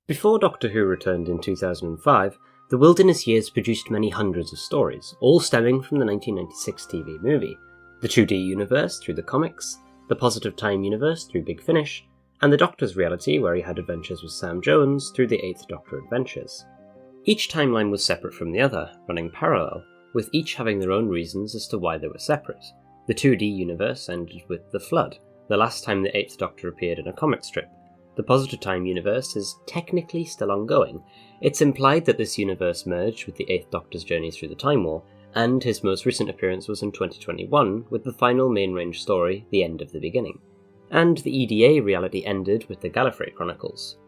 Before Doctor Who returned in 2005, the Wilderness Years produced many hundreds of stories, all stemming from the 1996 TV movie, the 2D universe through the comics, the Positive Time universe through Big Finish, and the Doctor's reality where he had adventures with Sam Jones through the Eighth Doctor adventures. Each timeline was separate from the other, running parallel, with each having their own reasons as to why they were separate. The 2D universe ended with The Flood, the last time the Eighth Doctor appeared in a comic strip. The Positive Time universe is technically still ongoing. It's implied that this universe merged with the Eighth Doctor's journey through the Time War, and his most recent appearance was in 2021 with the final main range story, The End of the Beginning. And the EDA reality ended with the Gallifrey Chronicles.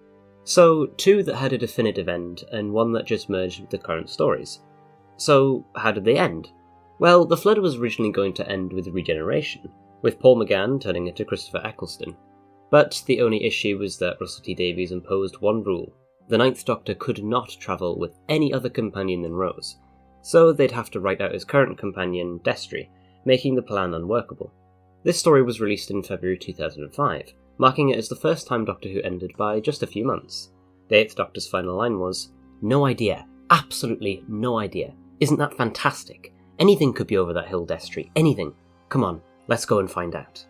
So, two that had a definitive end, and one that just merged with the current stories. So, how did they end? Well, The Flood was originally going to end with regeneration, with Paul McGann turning into Christopher Eccleston. But the only issue was that Russell T Davies imposed one rule: the Ninth Doctor could not travel with any other companion than Rose, so they'd have to write out his current companion, Destry, making the plan unworkable. This story was released in February 2005, marking it as the first time Doctor Who ended by just a few months. The Eighth Doctor's final line was, "No idea, absolutely no idea. Isn't that fantastic? Anything could be over that hill, Destry, anything. Come on, let's go and find out."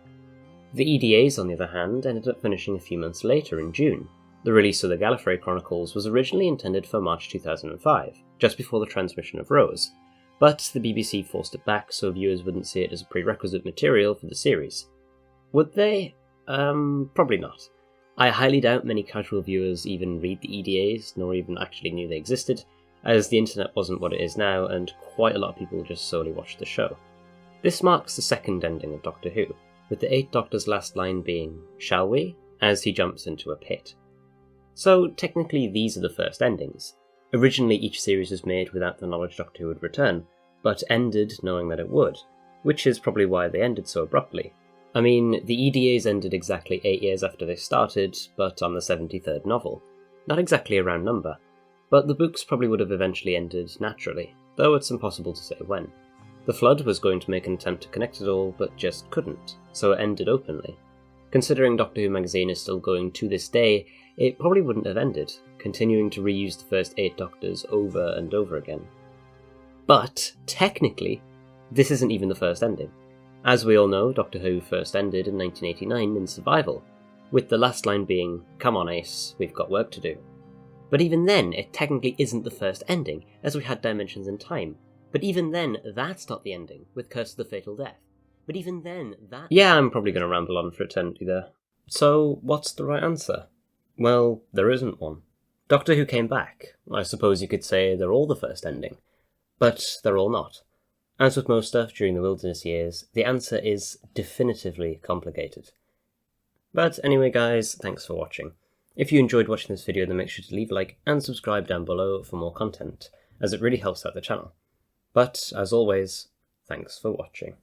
The EDAs, on the other hand, ended up finishing a few months later in June. The release of the Gallifrey Chronicles was originally intended for March 2005, just before the transmission of Rose, but the BBC forced it back so viewers wouldn't see it as a prerequisite material for the series. Would they? Probably not. I highly doubt many casual viewers even read the EDAs, nor even actually knew they existed, as the internet wasn't what it is now, and quite a lot of people just solely watched the show. This marks the second ending of Doctor Who, with the Eighth Doctor's last line being, "Shall we?" as he jumps into a pit. So technically these are the first endings. Originally each series was made without the knowledge Doctor Who would return, but ended knowing that it would, which is probably why they ended so abruptly. I mean, the EDAs ended exactly 8 years after they started, but on the 73rd novel. Not exactly a round number, but the books probably would have eventually ended naturally, though it's impossible to say when. The Flood was going to make an attempt to connect it all, but just couldn't, so it ended openly. Considering Doctor Who magazine is still going to this day, it probably wouldn't have ended, continuing to reuse the first 8 Doctors over and over again. But, technically, this isn't even the first ending. As we all know, Doctor Who first ended in 1989 in Survival, with the last line being, "Come on Ace, we've got work to do." But even then, it technically isn't the first ending, as we had Dimensions in Time. But even then, that's not the ending, with Curse of the Fatal Death. But even then, that... Yeah, I'm probably going to ramble on for eternity there. So, what's the right answer? Well, there isn't one. Doctor Who came back. I suppose you could say they're all the first ending. But they're all not. As with most stuff during the Wilderness Years, the answer is definitively complicated. But anyway guys, thanks for watching. If you enjoyed watching this video, then make sure to leave a like and subscribe down below for more content, as it really helps out the channel. But, as always, thanks for watching.